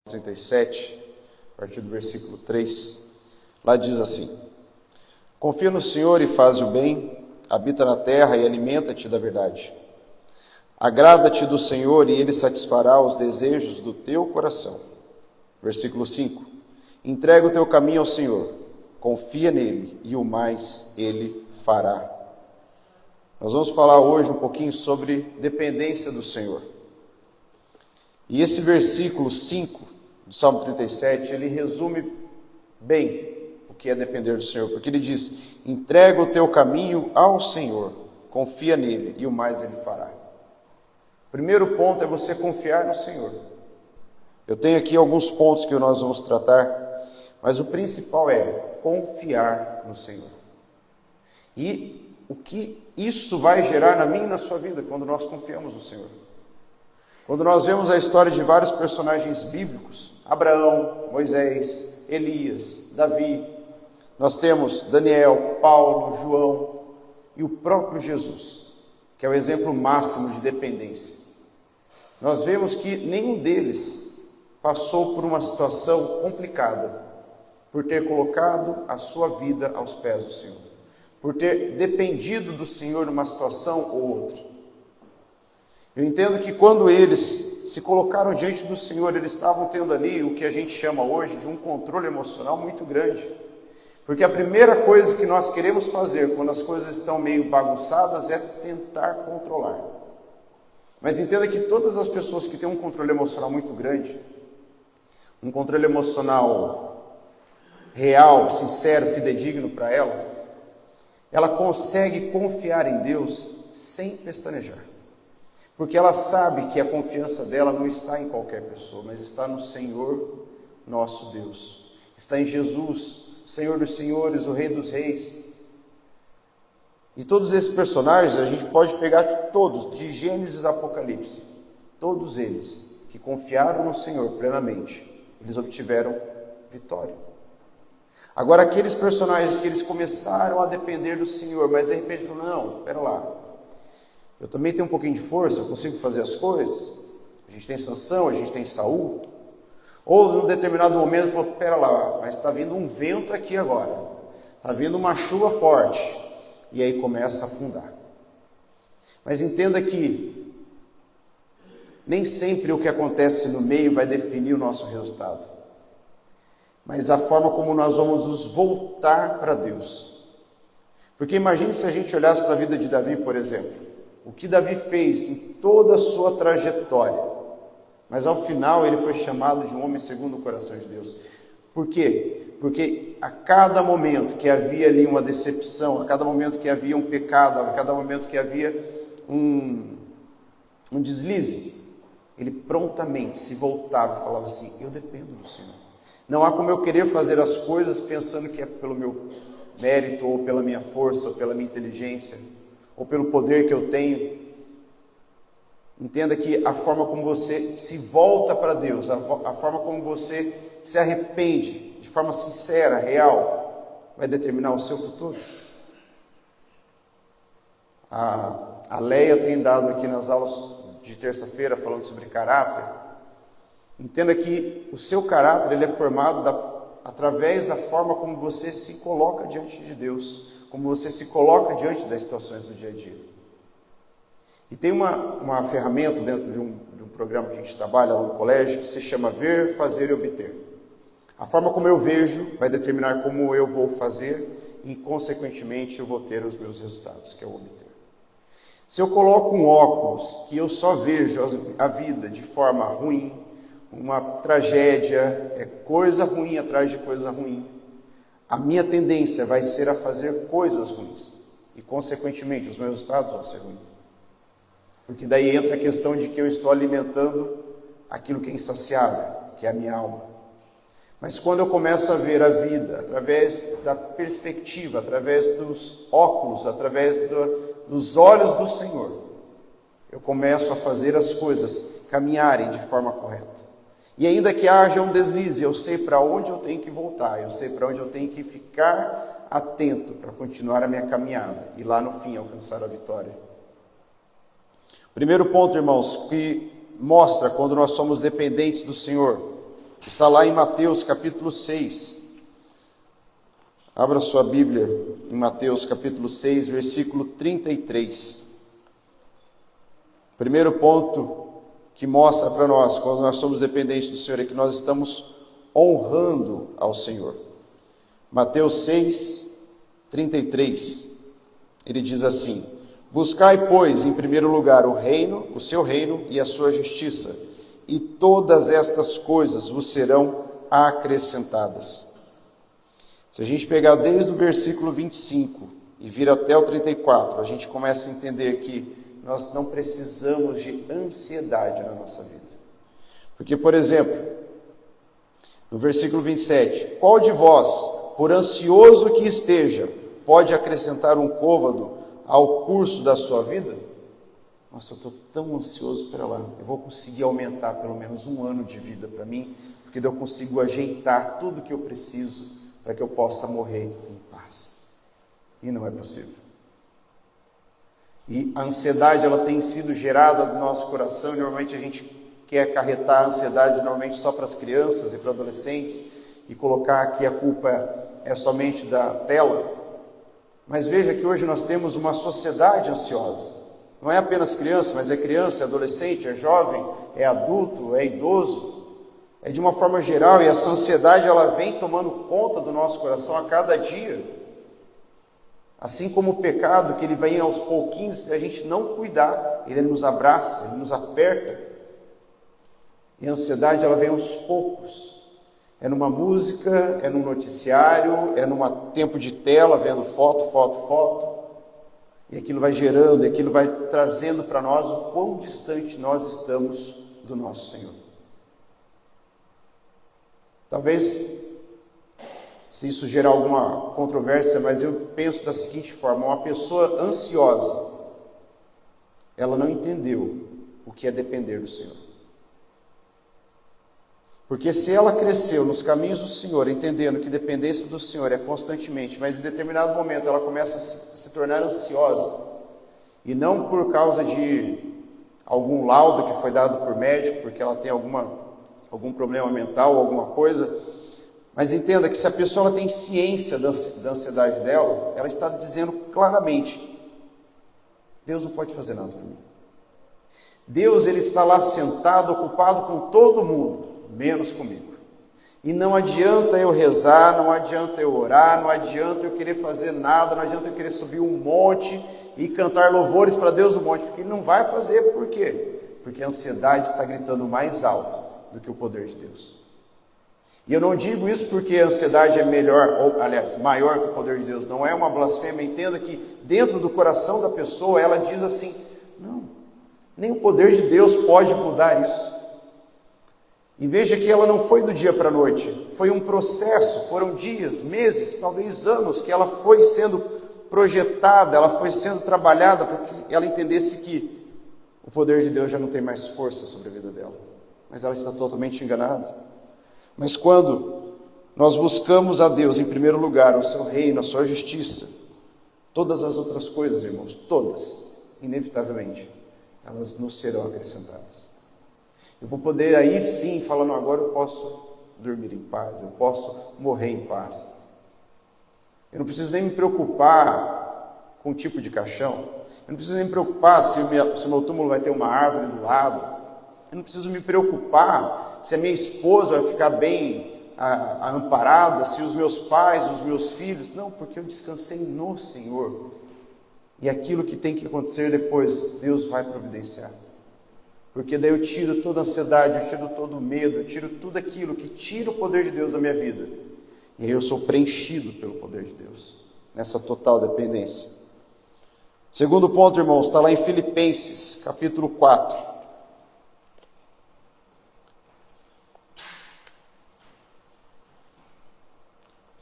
37, a partir do versículo 3, lá diz assim: Confia no Senhor e faz o bem, habita na terra e alimenta-te da verdade. Agrada-te do Senhor e Ele satisfará os desejos do teu coração. Versículo 5, entrega o teu caminho ao Senhor, confia nele e o mais Ele fará. Nós vamos falar hoje um pouquinho sobre dependência do Senhor. E esse versículo 5 do Salmo 37, ele resume bem o que é depender do Senhor, porque ele diz: entrega o teu caminho ao Senhor, confia nele e o mais Ele fará. O primeiro ponto é você confiar no Senhor. Eu tenho aqui alguns pontos que nós vamos tratar, mas o principal é confiar no Senhor. E o que isso vai gerar na minha e na sua vida quando nós confiamos no Senhor? Quando nós vemos a história de vários personagens bíblicos, Abraão, Moisés, Elias, Davi, nós temos Daniel, Paulo, João e o próprio Jesus, que é o exemplo máximo de dependência. Nós vemos que nenhum deles passou por uma situação complicada, por ter colocado a sua vida aos pés do Senhor, por ter dependido do Senhor numa situação ou outra. Eu entendo que quando eles se colocaram diante do Senhor, eles estavam tendo ali o que a gente chama hoje de um controle emocional muito grande. Porque a primeira coisa que nós queremos fazer quando as coisas estão meio bagunçadas é tentar controlar. Mas entenda que todas as pessoas que têm um controle emocional muito grande, um controle emocional real, sincero, fidedigno para ela consegue confiar em Deus sem pestanejar. Porque ela sabe que a confiança dela não está em qualquer pessoa, mas está no Senhor nosso Deus. Está em Jesus, o Senhor dos senhores, o Rei dos reis. E todos esses personagens, a gente pode pegar todos, de Gênesis a Apocalipse. Todos eles que confiaram no Senhor plenamente, eles obtiveram vitória. Agora, aqueles personagens que eles começaram a depender do Senhor, mas de repente falaram: não, espera lá. Eu também tenho um pouquinho de força, eu consigo fazer as coisas. A gente tem Sansão, a gente tem Saul. Ou, num determinado momento, falou: pera lá, mas está vindo um vento aqui agora. Está vindo uma chuva forte. E aí começa a afundar. Mas entenda que nem sempre o que acontece no meio vai definir o nosso resultado. Mas a forma como nós vamos nos voltar para Deus. Porque imagine se a gente olhasse para a vida de Davi, por exemplo. O que Davi fez em toda a sua trajetória. Mas ao final ele foi chamado de um homem segundo o coração de Deus. Por quê? Porque a cada momento que havia ali uma decepção, a cada momento que havia um pecado, a cada momento que havia um deslize, ele prontamente se voltava e falava assim: eu dependo do Senhor. Não há como eu querer fazer as coisas pensando que é pelo meu mérito, ou pela minha força, ou pela minha inteligência, ou pelo poder que eu tenho. Entenda que a forma como você se volta para Deus, a forma como você se arrepende, de forma sincera, real, vai determinar o seu futuro. A Leia tem dado aqui nas aulas de terça-feira, falando sobre caráter. Entenda que o seu caráter ele é formado através da forma como você se coloca diante de Deus, como você se coloca diante das situações do dia a dia. E tem uma ferramenta dentro de um programa que a gente trabalha lá no colégio, que se chama Ver, Fazer e Obter. A forma como eu vejo vai determinar como eu vou fazer e, consequentemente, eu vou ter os meus resultados, que é o obter. Se eu coloco um óculos que eu só vejo a vida de forma ruim, uma tragédia, é coisa ruim atrás de coisa ruim, a minha tendência vai ser a fazer coisas ruins. E, consequentemente, os meus resultados vão ser ruins. Porque daí entra a questão de que eu estou alimentando aquilo que é insaciável, que é a minha alma. Mas quando eu começo a ver a vida através da perspectiva, através dos óculos, através dos olhos do Senhor, eu começo a fazer as coisas caminharem de forma correta. E ainda que haja um deslize, eu sei para onde eu tenho que voltar, eu sei para onde eu tenho que ficar atento para continuar a minha caminhada e lá no fim alcançar a vitória. Primeiro ponto, irmãos, que mostra quando nós somos dependentes do Senhor, está lá em Mateus capítulo 6. Abra sua Bíblia em Mateus capítulo 6, versículo 33. Primeiro ponto que mostra para nós, quando nós somos dependentes do Senhor, é que nós estamos honrando ao Senhor. Mateus 6, 33. Ele diz assim: buscai, pois, em primeiro lugar o seu reino e a sua justiça, e todas estas coisas vos serão acrescentadas. Se a gente pegar desde o versículo 25 e vir até o 34, a gente começa a entender que nós não precisamos de ansiedade na nossa vida. Porque, por exemplo, no versículo 27, qual de vós, por ansioso que esteja, pode acrescentar um côvado ao curso da sua vida? Nossa, eu estou tão ansioso para lá, eu vou conseguir aumentar pelo menos 1 ano de vida para mim, porque eu consigo ajeitar tudo que eu preciso para que eu possa morrer em paz. E não é possível. E a ansiedade, ela tem sido gerada no nosso coração, e normalmente a gente quer acarretar a ansiedade normalmente só para as crianças e para adolescentes, e colocar que a culpa é somente da tela. Mas veja que hoje nós temos uma sociedade ansiosa. Não é apenas criança, mas é criança, é adolescente, é jovem, é adulto, é idoso. É de uma forma geral, e essa ansiedade ela vem tomando conta do nosso coração a cada dia. Assim como o pecado, que ele vem aos pouquinhos, se a gente não cuidar, ele nos abraça, ele nos aperta. E a ansiedade ela vem aos poucos. É numa música, é num noticiário, é num tempo de tela, vendo foto. E aquilo vai gerando, e aquilo vai trazendo para nós o quão distante nós estamos do nosso Senhor. Talvez, se isso gerar alguma controvérsia, mas eu penso da seguinte forma: uma pessoa ansiosa, ela não entendeu o que é depender do Senhor. Porque se ela cresceu nos caminhos do Senhor, entendendo que dependência do Senhor é constantemente, mas em determinado momento ela começa a se tornar ansiosa, e não por causa de algum laudo que foi dado por médico, porque ela tem algum problema mental, alguma coisa, mas entenda que se a pessoa ela tem ciência da ansiedade dela, ela está dizendo claramente: Deus não pode fazer nada por mim. Deus, ele está lá sentado, ocupado com todo mundo, menos comigo. E não adianta eu rezar, não adianta eu orar, não adianta eu querer fazer nada, não adianta eu querer subir um monte e cantar louvores para Deus no monte, porque ele não vai fazer. Por quê? Porque a ansiedade está gritando mais alto do que o poder de Deus. E eu não digo isso porque a ansiedade é melhor, ou aliás, maior que o poder de Deus. Não é uma blasfêmia. Entenda que dentro do coração da pessoa, ela diz assim: não, nem o poder de Deus pode mudar isso. E veja que ela não foi do dia para a noite. Foi um processo, foram dias, meses, talvez anos, que ela foi sendo projetada, ela foi sendo trabalhada para que ela entendesse que o poder de Deus já não tem mais força sobre a vida dela. Mas ela está totalmente enganada. Mas quando nós buscamos a Deus em primeiro lugar, o seu reino, a sua justiça, todas as outras coisas, irmãos, todas, inevitavelmente, elas nos serão acrescentadas. Eu vou poder aí sim falar: não, agora eu posso dormir em paz, eu posso morrer em paz. Eu não preciso nem me preocupar com o tipo de caixão. Eu não preciso nem me preocupar se o meu túmulo vai ter uma árvore do lado. Eu não preciso me preocupar se a minha esposa vai ficar bem amparada, se os meus pais, os meus filhos. Não, porque eu descansei no Senhor. E aquilo que tem que acontecer depois, Deus vai providenciar. Porque daí eu tiro toda a ansiedade, eu tiro todo o medo, eu tiro tudo aquilo que tira o poder de Deus da minha vida. E aí eu sou preenchido pelo poder de Deus, nessa total dependência. Segundo ponto, irmãos, está lá em Filipenses, capítulo 4.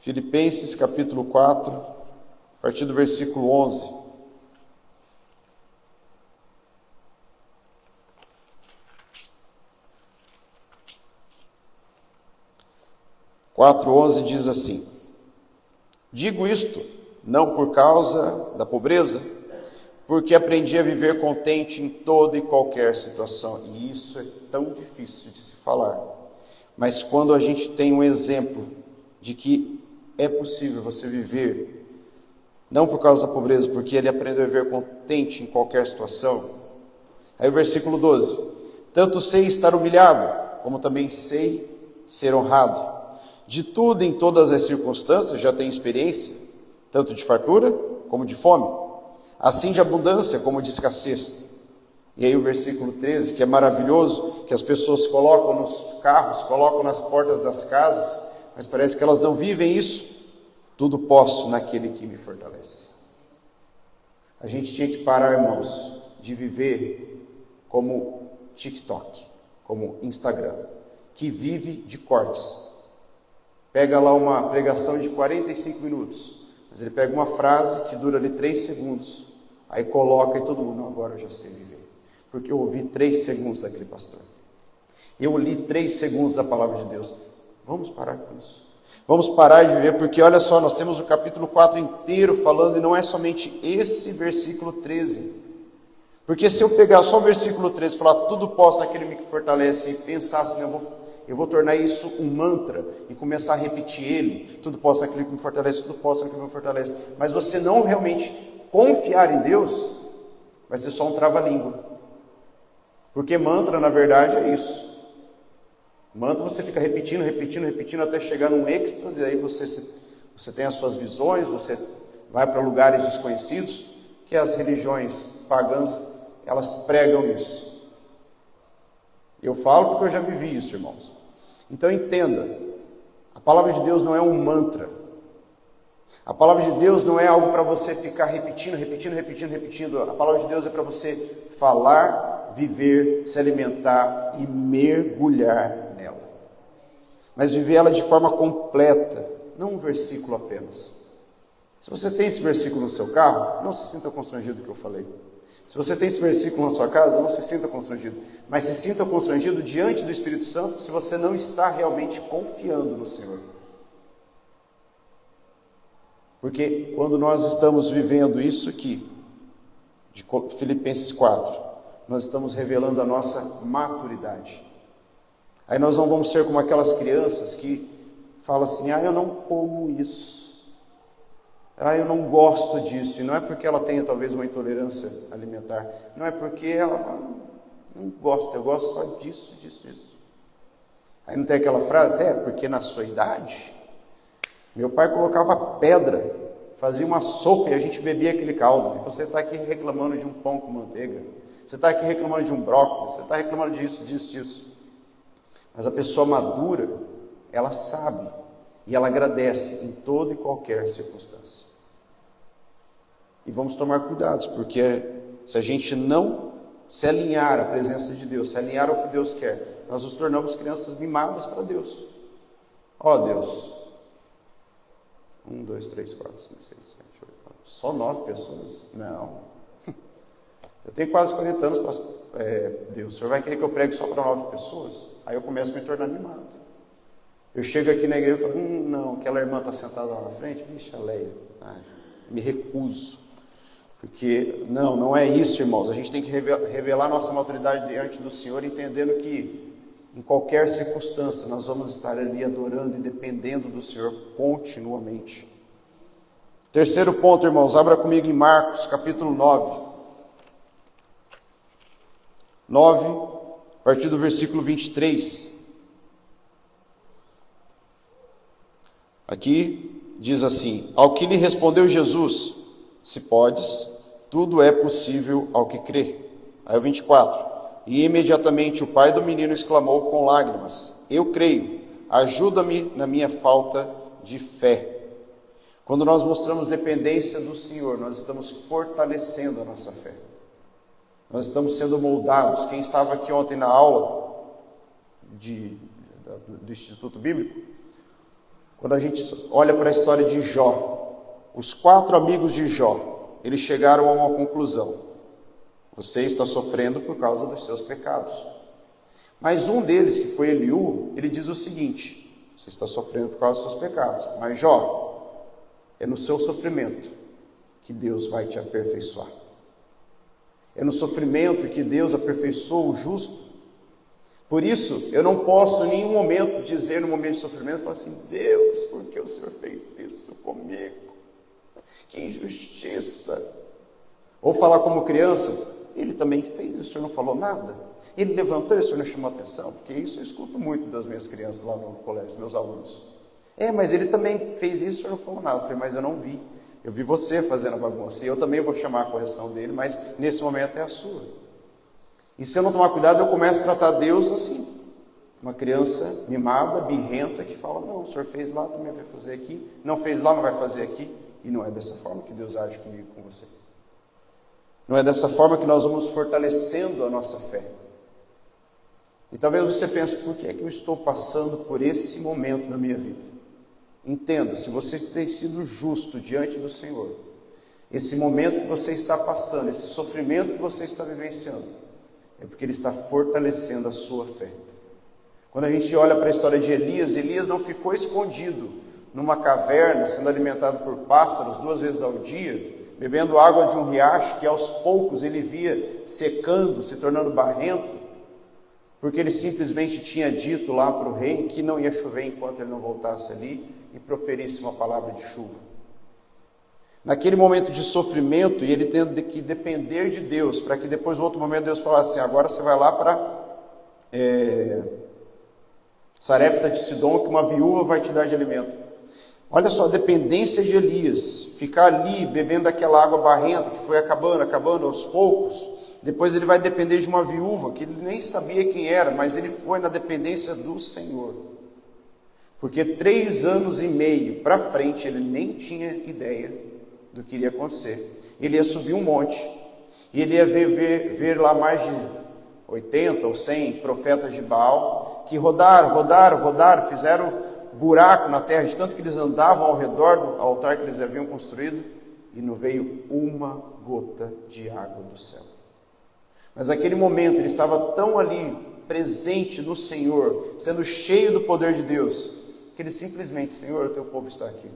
Filipenses, capítulo 4, a partir do versículo 11. Quatro 11 diz assim: digo isto não por causa da pobreza, porque aprendi a viver contente em toda e qualquer situação. E isso é tão difícil de se falar. Mas quando a gente tem um exemplo de que é possível você viver, não por causa da pobreza, porque ele aprendeu a viver contente em qualquer situação. Aí o versículo 12: tanto sei estar humilhado, como também sei ser honrado. De tudo, em todas as circunstâncias, já tenho experiência, tanto de fartura como de fome, assim de abundância como de escassez. E aí o versículo 13, que é maravilhoso, que as pessoas colocam nos carros, colocam nas portas das casas, mas parece que elas não vivem isso. Tudo posso naquele que me fortalece. A gente tinha que parar, irmãos, de viver como TikTok, como Instagram, que vive de cortes. Pega lá uma pregação de 45 minutos, mas ele pega uma frase que dura ali 3 segundos, aí coloca e todo mundo, não, agora eu já sei viver. Porque eu ouvi 3 segundos daquele pastor. Eu li 3 segundos da palavra de Deus. Vamos parar com isso. Vamos parar de viver, porque olha só, nós temos o capítulo 4 inteiro falando, e não é somente esse versículo 13. Porque se eu pegar só o versículo 13 e falar, tudo posso naquele que me fortalece, e pensar assim, eu vou tornar isso um mantra, e começar a repetir ele, tudo posso naquele que me fortalece, tudo posso naquele que me fortalece, mas você não realmente confiar em Deus, vai ser só um trava-língua. Porque mantra, na verdade, é isso. Mantra você fica repetindo até chegar num êxtase, e aí você tem as suas visões, você vai para lugares desconhecidos, que as religiões pagãs, elas pregam isso. Eu falo porque eu já vivi isso, irmãos. Então entenda, a palavra de Deus não é um mantra. A palavra de Deus não é algo para você ficar repetindo. A palavra de Deus é para você falar, viver, se alimentar e mergulhar nela. Mas viver ela de forma completa, não um versículo apenas. Se você tem esse versículo no seu carro, não se sinta constrangido do que eu falei. Se você tem esse versículo na sua casa, não se sinta constrangido. Mas se sinta constrangido diante do Espírito Santo se você não está realmente confiando no Senhor. Porque quando nós estamos vivendo isso aqui, de Filipenses 4, nós estamos revelando a nossa maturidade. Aí nós não vamos ser como aquelas crianças que falam assim, eu não como isso. Eu não gosto disso. E não é porque ela tenha talvez uma intolerância alimentar. Não é porque ela não gosta. Eu gosto só disso. Aí não tem aquela frase, porque na sua idade, meu pai colocava pedra, fazia uma sopa e a gente bebia aquele caldo. E você está aqui reclamando de um pão com manteiga. Você está aqui reclamando de um brócolis. Você está reclamando disso. Mas a pessoa madura, ela sabe e ela agradece em toda e qualquer circunstância. E vamos tomar cuidados, porque se a gente não se alinhar à presença de Deus, se alinhar ao que Deus quer, nós nos tornamos crianças mimadas para Deus. Deus, 1, 2, 3, 4, 5, 6, 7, 8, 9, só 9 pessoas? Não. Eu tenho quase 40 anos, Deus, o Senhor vai querer que eu pregue só para 9 pessoas? Aí eu começo a me tornar mimado. Eu chego aqui na igreja e falo, não, aquela irmã está sentada lá na frente, vixe, a Leia, me recuso. Porque, não é isso, irmãos. A gente tem que revelar nossa maturidade diante do Senhor, entendendo que em qualquer circunstância nós vamos estar ali adorando e dependendo do Senhor continuamente. Terceiro ponto, irmãos, abra comigo em Marcos, capítulo 9. 9, a partir do versículo 23. Aqui diz assim, ao que lhe respondeu Jesus, se podes, tudo é possível ao que crê. Aí o 24, e imediatamente o pai do menino exclamou com lágrimas, eu creio, ajuda-me na minha falta de fé. Quando nós mostramos dependência do Senhor, nós estamos fortalecendo a nossa fé. Nós estamos sendo moldados. Quem estava aqui ontem na aula do Instituto Bíblico, quando a gente olha para a história de Jó, os 4 amigos de Jó, eles chegaram a uma conclusão. Você está sofrendo por causa dos seus pecados. Mas um deles, que foi Eliú, ele diz o seguinte, você está sofrendo por causa dos seus pecados. Mas Jó, é no seu sofrimento que Deus vai te aperfeiçoar. É no sofrimento que Deus aperfeiçoa o justo. Por isso, eu não posso em nenhum momento dizer, no momento de sofrimento, falar assim: Deus, por que o Senhor fez isso comigo? Que injustiça! Ou falar como criança: ele também fez, o Senhor não falou nada. Ele levantou e o Senhor não chamou atenção. Porque isso eu escuto muito das minhas crianças lá no colégio, dos meus alunos. Mas ele também fez isso, o Senhor não falou nada. Eu falei: mas eu não vi. Eu vi você fazendo a bagunça. E eu também vou chamar a correção dele, mas nesse momento é a sua. E se eu não tomar cuidado, eu começo a tratar Deus assim. Uma criança mimada, birrenta, que fala: não, o Senhor fez lá, também vai fazer aqui. Não fez lá, não vai fazer aqui. E não é dessa forma que Deus age comigo e com você. Não é dessa forma que nós vamos fortalecendo a nossa fé. E talvez você pense: por que é que eu estou passando por esse momento na minha vida? Entenda, se você tem sido justo diante do Senhor, esse momento que você está passando, esse sofrimento que você está vivenciando, é porque Ele está fortalecendo a sua fé. Quando a gente olha para a história de Elias, Elias não ficou escondido numa caverna, sendo alimentado por pássaros 2 vezes ao dia, bebendo água de um riacho que aos poucos ele via secando, se tornando barrento, porque ele simplesmente tinha dito lá para o rei que não ia chover enquanto ele não voltasse ali e proferisse uma palavra de chuva. Naquele momento de sofrimento, e ele tendo que depender de Deus, para que depois, no outro momento, Deus falasse assim: agora você vai lá para Sarepta de Sidom, que uma viúva vai te dar de alimento. Olha só a dependência de Elias, ficar ali bebendo aquela água barrenta que foi acabando aos poucos. Depois ele vai depender de uma viúva, que ele nem sabia quem era, mas ele foi na dependência do Senhor. Porque 3 anos e meio para frente ele nem tinha ideia do que iria acontecer. Ele ia subir um monte, e ele ia ver lá mais de 80 ou 100 profetas de Baal, que rodaram, fizeram buraco na terra, de tanto que eles andavam ao redor do altar que eles haviam construído, e não veio uma gota de água do céu. Mas naquele momento ele estava tão ali, presente no Senhor, sendo cheio do poder de Deus, que ele simplesmente: Senhor, o teu povo está aqui,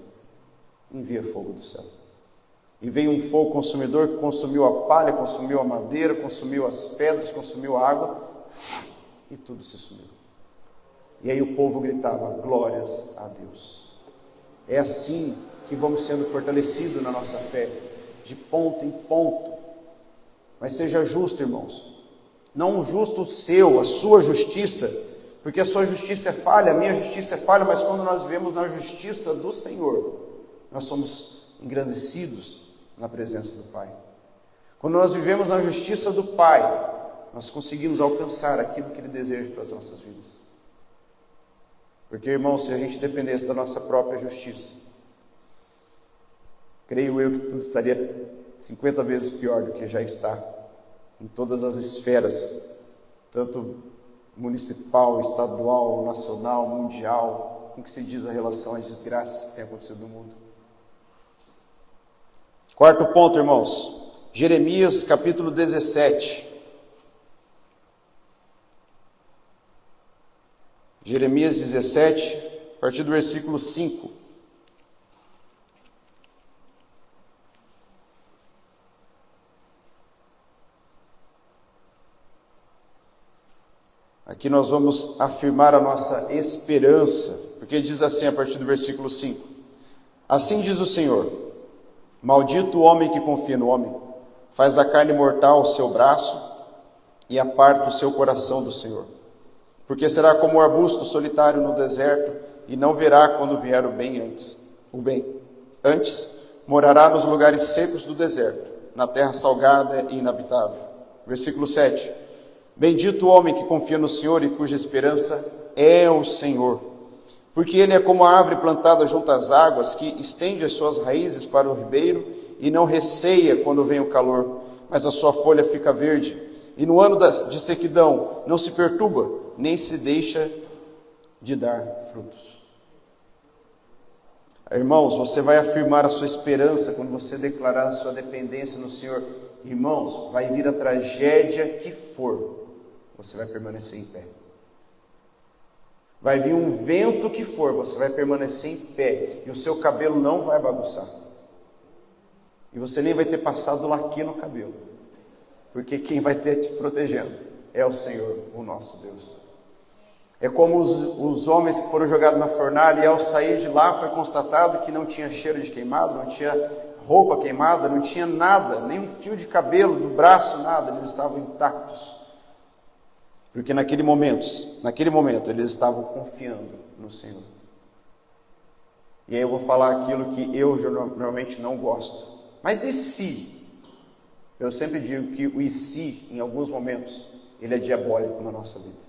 envia fogo do céu. E veio um fogo consumidor que consumiu a palha, consumiu a madeira, consumiu as pedras, consumiu a água, e tudo se sumiu. E aí o povo gritava: glórias a Deus. É assim que vamos sendo fortalecidos na nossa fé, de ponto em ponto. Mas seja justo, irmãos. Não o justo seu, a sua justiça, porque a sua justiça é falha, a minha justiça é falha, mas quando nós vivemos na justiça do Senhor, nós somos engrandecidos na presença do Pai. Quando nós vivemos na justiça do Pai, nós conseguimos alcançar aquilo que Ele deseja para as nossas vidas. Porque, irmãos, se a gente dependesse da nossa própria justiça, creio eu que tudo estaria 50 vezes pior do que já está em todas as esferas, tanto municipal, estadual, nacional, mundial, com que se diz a relação às desgraças que têm acontecido no mundo. 4º ponto, irmãos, Jeremias capítulo 17. Jeremias 17, a partir do versículo 5. Aqui nós vamos afirmar a nossa esperança, porque diz assim a partir do versículo 5. Assim diz o Senhor: maldito o homem que confia no homem, faz da carne mortal o seu braço e aparta o seu coração do Senhor. Porque será como um arbusto solitário no deserto, e não verá quando vier o bem. Antes, morará nos lugares secos do deserto, na terra salgada e inabitável. Versículo 7. Bendito o homem que confia no Senhor e cuja esperança é o Senhor. Porque ele é como a árvore plantada junto às águas, que estende as suas raízes para o ribeiro e não receia quando vem o calor, mas a sua folha fica verde. E no ano de sequidão não se perturba, nem se deixa de dar frutos. Irmãos, você vai afirmar a sua esperança quando você declarar a sua dependência no Senhor. Irmãos, vai vir a tragédia que for, você vai permanecer em pé. Vai vir um vento que for, você vai permanecer em pé. E o seu cabelo não vai bagunçar. E você nem vai ter passado laque no cabelo. Porque quem vai ter te protegendo é o Senhor, o nosso Deus. É como os homens que foram jogados na fornalha e ao sair de lá foi constatado que não tinha cheiro de queimado, não tinha roupa queimada, não tinha nada, nem um fio de cabelo do braço, nada, eles estavam intactos. Porque naquele momento, eles estavam confiando no Senhor. E aí eu vou falar aquilo que eu normalmente não gosto. Mas e se? Eu sempre digo que o e se, em alguns momentos, ele é diabólico na nossa vida.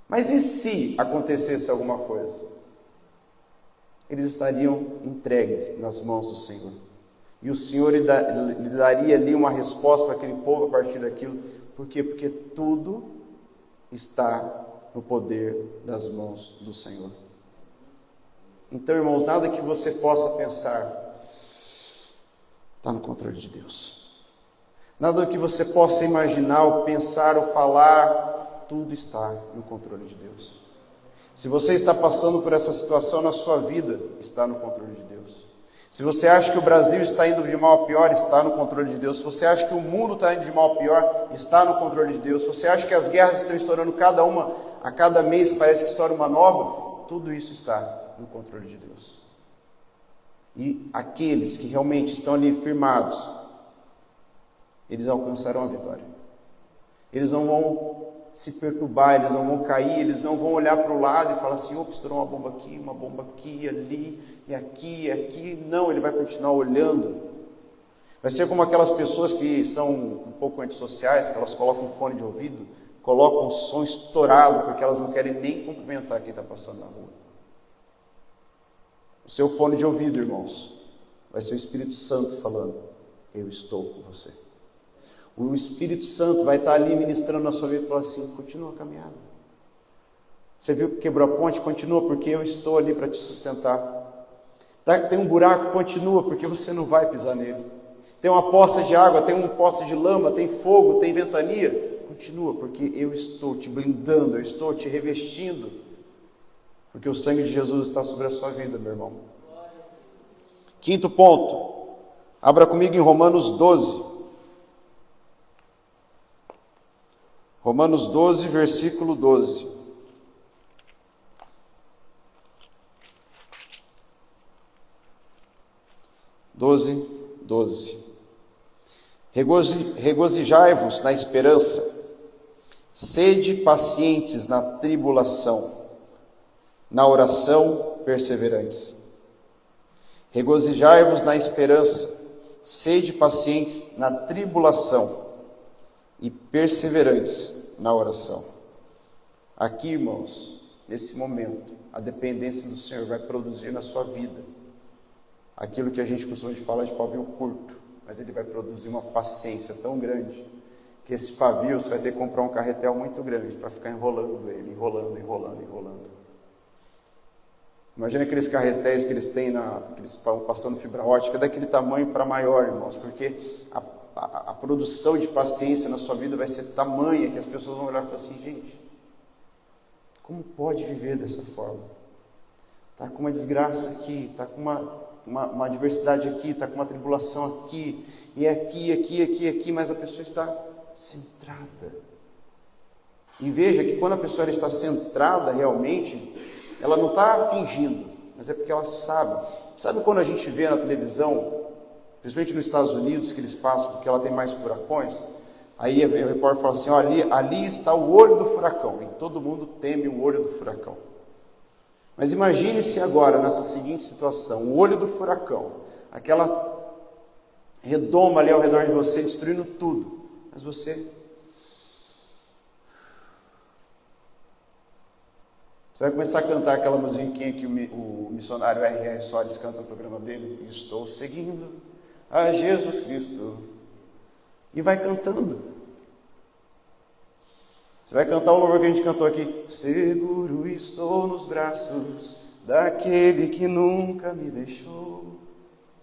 Mas e se acontecesse alguma coisa? Eles estariam entregues nas mãos do Senhor. E o Senhor lhe daria ali uma resposta para aquele povo a partir daquilo. Por quê? Porque tudo está no poder das mãos do Senhor. Então, irmãos, nada que você possa pensar está no controle de Deus. Nada que você possa imaginar, ou pensar, ou falar, tudo está no controle de Deus. Se você está passando por essa situação na sua vida, está no controle de Deus. Se você acha que o Brasil está indo de mal a pior, está no controle de Deus. Se você acha que o mundo está indo de mal a pior, está no controle de Deus. Se você acha que as guerras estão estourando cada uma, a cada mês parece que estoura uma nova, tudo isso está no controle de Deus. E aqueles que realmente estão ali firmados, eles alcançarão a vitória. Eles não vão se perturbar, eles não vão cair, eles não vão olhar para o lado e falar assim, opa, estourou uma bomba aqui, ali, e aqui. Não, ele vai continuar olhando. Vai ser como aquelas pessoas que são um pouco antissociais, que elas colocam um fone de ouvido, colocam um som estourado, porque elas não querem nem cumprimentar quem está passando na rua. O seu fone de ouvido, irmãos, vai ser o Espírito Santo falando, eu estou com você. O Espírito Santo vai estar ali ministrando na sua vida e falar assim, continua a caminhada. Você viu que quebrou a ponte? Continua, porque eu estou ali para te sustentar. Tem um buraco? Continua, porque você não vai pisar nele. Tem uma poça de água, tem um poço de lama, tem fogo, tem ventania. Continua, porque eu estou te blindando, eu estou te revestindo. Porque o sangue de Jesus está sobre a sua vida, meu irmão. Quinto ponto. Abra comigo em Romanos 12. Romanos 12, versículo 12. Regozijai-vos na esperança, sede pacientes na tribulação, na oração perseverantes. Regozijai-vos na esperança, sede pacientes na tribulação e perseverantes na oração. Aqui, irmãos, nesse momento, a dependência do Senhor vai produzir na sua vida aquilo que a gente costuma de falar de pavio curto, mas ele vai produzir uma paciência tão grande que esse pavio você vai ter que comprar um carretel muito grande para ficar enrolando ele, enrolando. Imagina aqueles carretéis que eles têm, que eles estão passando fibra ótica, daquele tamanho para maior, irmãos, porque a produção de paciência na sua vida vai ser tamanha que as pessoas vão olhar e falar assim, gente, como pode viver dessa forma? Está com uma desgraça aqui, está com uma adversidade aqui, está com uma tribulação aqui, e aqui, mas a pessoa está centrada. E veja que quando a pessoa está centrada realmente, ela não está fingindo, mas é porque ela sabe. Sabe quando a gente vê na televisão, principalmente nos Estados Unidos, que eles passam porque ela tem mais furacões, aí o repórter fala assim, ali está o olho do furacão, e todo mundo teme o olho do furacão. Mas imagine-se agora nessa seguinte situação, o olho do furacão, aquela redoma ali ao redor de você, destruindo tudo, mas você vai começar a cantar aquela musiquinha que o missionário R.R. Soares canta no programa dele, estou seguindo a Jesus Cristo, e vai cantando. Você vai cantar o louvor que a gente cantou aqui. Seguro estou nos braços daquele que nunca me deixou.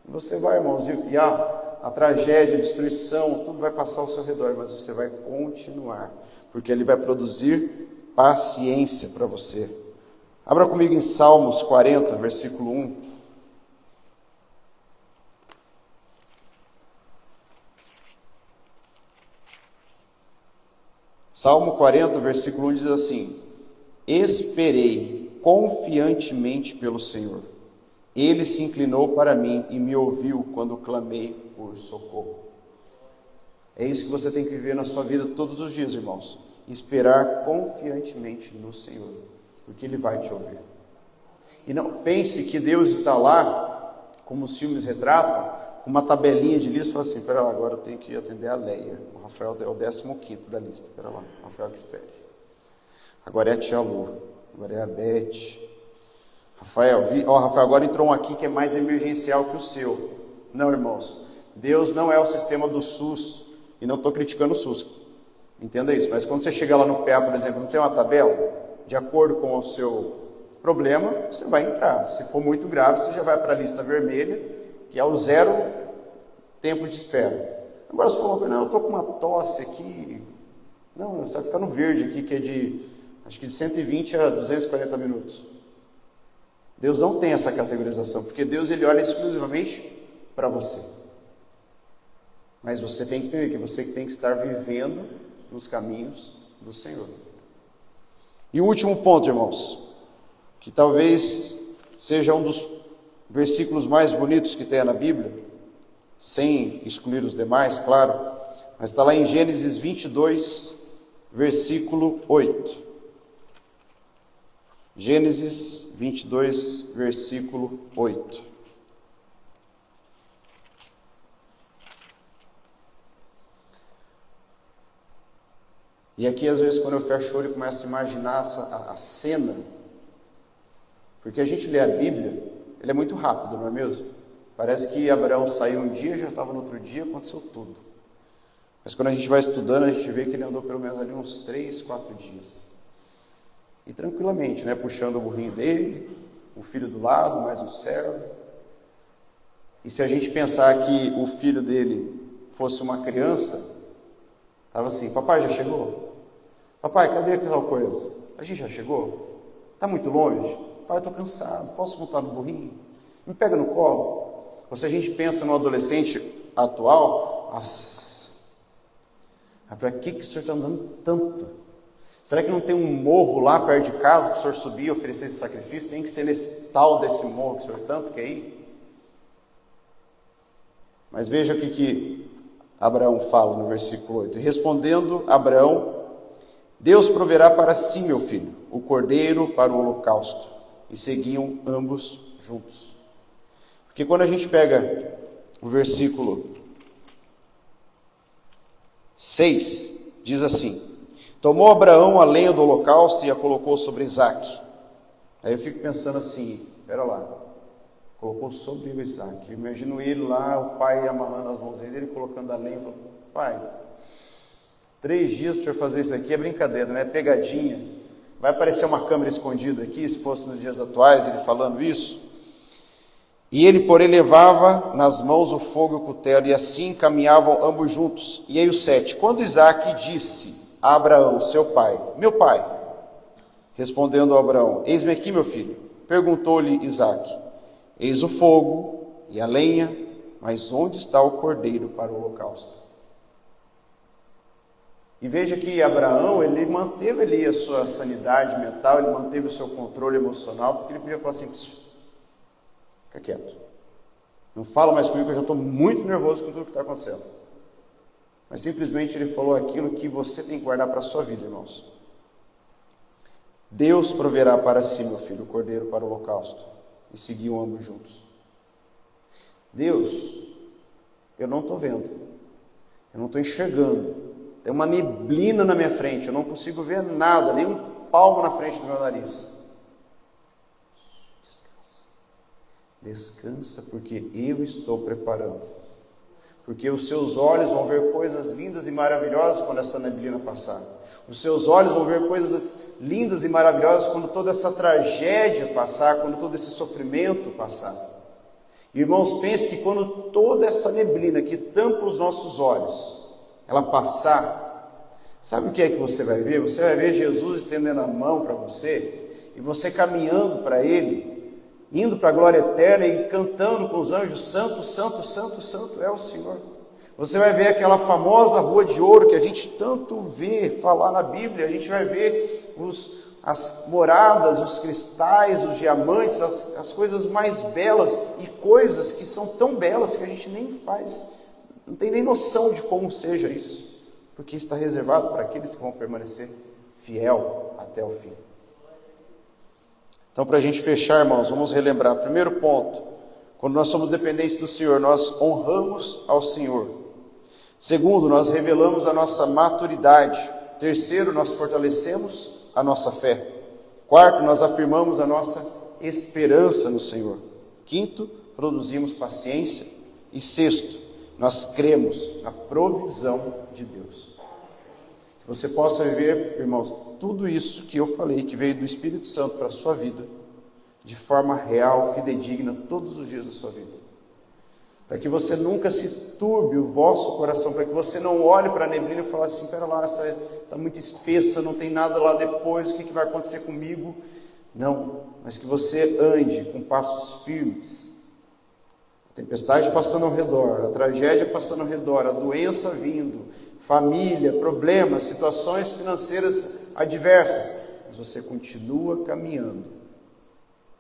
E você vai, irmãos, e a tragédia, a destruição, tudo vai passar ao seu redor, mas você vai continuar, porque ele vai produzir paciência para você. Abra comigo em Salmos 40, versículo 1. Salmo 40, versículo 1 diz assim, esperei confiantemente pelo Senhor. Ele se inclinou para mim e me ouviu quando clamei por socorro. É isso que você tem que viver na sua vida todos os dias, irmãos. Esperar confiantemente no Senhor, porque Ele vai te ouvir. E não pense que Deus está lá, como os filmes retratam, com uma tabelinha de lista, e fala assim, espera lá, agora eu tenho que atender a Leia. O Rafael é o 15º da lista, espera lá, o Rafael que espere. Agora é a tia Lu, agora é a Beth. Rafael, agora entrou um aqui que é mais emergencial que o seu. Não, irmãos, Deus não é o sistema do SUS, e não estou criticando o SUS, entenda isso, mas quando você chega lá no PA, por exemplo, não tem uma tabela, de acordo com o seu problema, você vai entrar. Se for muito grave, você já vai para a lista vermelha, que é o 0 tempo de espera. Agora, se for uma coisa, não, eu estou com uma tosse aqui, não, você vai ficar no verde aqui, que é acho que de 120 a 240 minutos. Deus não tem essa categorização, porque Deus ele olha exclusivamente para você. Mas você tem que entender que você tem que estar vivendo nos caminhos do Senhor. E o último ponto, irmãos, que talvez seja um dos versículos mais bonitos que tem na Bíblia, sem excluir os demais, claro, mas está lá em Gênesis 22, versículo 8. Gênesis 22, versículo 8. E aqui, às vezes, quando eu fecho o olho e começo a imaginar a cena, porque a gente lê a Bíblia, ele é muito rápido, não é mesmo? Parece que Abraão saiu um dia, já estava no outro dia, aconteceu tudo. Mas quando a gente vai estudando, a gente vê que ele andou pelo menos ali uns 3, 4 dias. E tranquilamente, né? Puxando o burrinho dele, o filho do lado, mais um servo. E se a gente pensar que o filho dele fosse uma criança, estava assim, papai já chegou? Papai, cadê aquela coisa? A gente já chegou? Está muito longe? Pai, eu estou cansado, posso montar no burrinho? Me pega no colo? Ou se a gente pensa no adolescente atual, para que o senhor está andando tanto? Será que não tem um morro lá perto de casa que o senhor subir e oferecer esse sacrifício? Tem que ser nesse tal desse morro que o senhor tanto quer ir? Mas veja o que Abraão fala no versículo 8. E respondendo Abraão, Deus proverá para si, meu filho, o cordeiro para o holocausto. E seguiam ambos juntos. Porque quando a gente pega o versículo 6, diz assim, tomou Abraão a lenha do holocausto e a colocou sobre Isaque. Aí eu fico pensando assim, espera lá, colocou sobre o Isaque. Eu imagino ele lá, o pai amarrando as mãos dele, colocando a lenha, falando, pai, 3 dias para o senhor fazer isso aqui é brincadeira, né? Pegadinha. Vai aparecer uma câmera escondida aqui, se fosse nos dias atuais, ele falando isso. E ele, porém, levava nas mãos o fogo e o cutelo, e assim caminhavam ambos juntos. E aí o 7, quando Isaque disse a Abraão, seu pai, meu pai, respondendo a Abraão, eis-me aqui, meu filho. Perguntou-lhe Isaque, eis o fogo e a lenha, mas onde está o cordeiro para o holocausto? E veja que Abraão, ele manteve ali a sua sanidade mental, ele manteve o seu controle emocional, porque ele podia falar assim, fica quieto, não fala mais comigo que eu já estou muito nervoso com tudo que está acontecendo. Mas simplesmente ele falou aquilo que você tem que guardar para a sua vida, irmãos. Deus proverá para si, meu filho, o cordeiro para o holocausto. E seguiam ambos juntos. Deus, eu não estou vendo, eu não estou enxergando. Tem uma neblina na minha frente, eu não consigo ver nada, nem um palmo na frente do meu nariz. Descansa. Descansa, porque eu estou preparando. Porque os seus olhos vão ver coisas lindas e maravilhosas quando essa neblina passar. Os seus olhos vão ver coisas lindas e maravilhosas quando toda essa tragédia passar, quando todo esse sofrimento passar. Irmãos, pense que quando toda essa neblina que tampa os nossos olhos, ela passar, sabe o que é que você vai ver? Você vai ver Jesus estendendo a mão para você, e você caminhando para Ele, indo para a glória eterna e cantando com os anjos, santo, santo, santo, santo é o Senhor. Você vai ver aquela famosa rua de ouro que a gente tanto vê falar na Bíblia, a gente vai ver as moradas, os cristais, os diamantes, as coisas mais belas e coisas que são tão belas que a gente nem faz, não tem nem noção de como seja isso, porque está reservado para aqueles que vão permanecer fiel até o fim. Então, para a gente fechar, irmãos, vamos relembrar. Primeiro ponto, quando nós somos dependentes do Senhor, nós honramos ao Senhor. Segundo, nós revelamos a nossa maturidade. Terceiro, nós fortalecemos a nossa fé. Quarto, nós afirmamos a nossa esperança no Senhor. Quinto, produzimos paciência. E sexto, nós cremos na provisão de Deus. Que você possa viver, irmãos, tudo isso que eu falei, que veio do Espírito Santo para a sua vida, de forma real, fidedigna, todos os dias da sua vida. Para que você nunca se turbe o vosso coração, para que você não olhe para a neblina e fale assim, pera lá, essa está muito espessa, não tem nada lá depois, o que vai acontecer comigo? Não, mas que você ande com passos firmes. A tempestade passando ao redor, a tragédia passando ao redor, a doença vindo, família, problemas, situações financeiras adversas, mas você continua caminhando,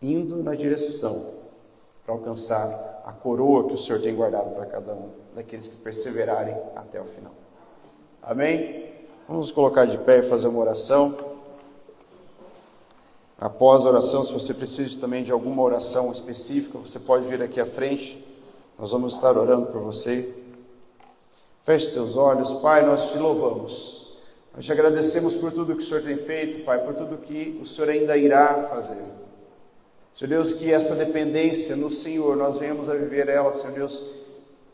indo na direção para alcançar a coroa que o Senhor tem guardado para cada um daqueles que perseverarem até o final. Amém? Vamos nos colocar de pé e fazer uma oração. Após a oração, se você precisa também de alguma oração específica, você pode vir aqui à frente. Nós vamos estar orando por você. Feche seus olhos. Pai, nós te louvamos. Nós te agradecemos por tudo que o Senhor tem feito, Pai, por tudo que o Senhor ainda irá fazer. Senhor Deus, que essa dependência no Senhor, nós venhamos a viver ela, Senhor Deus,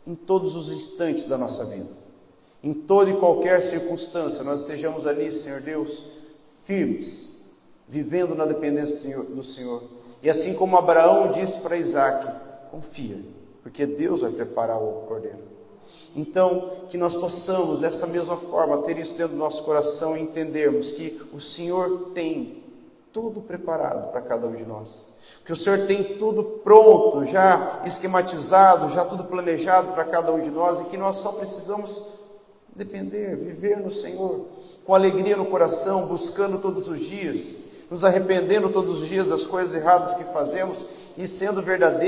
em todos os instantes da nossa vida. Em toda e qualquer circunstância, nós estejamos ali, Senhor Deus, firmes, vivendo na dependência do Senhor. E assim como Abraão disse para Isaac, confia, porque Deus vai preparar o cordeiro. Então, que nós possamos, dessa mesma forma, ter isso dentro do nosso coração e entendermos que o Senhor tem tudo preparado para cada um de nós. Que o Senhor tem tudo pronto, já esquematizado, já tudo planejado para cada um de nós e que nós só precisamos depender, viver no Senhor, com alegria no coração, buscando todos os dias, nos arrependendo todos os dias das coisas erradas que fazemos e sendo verdadeiros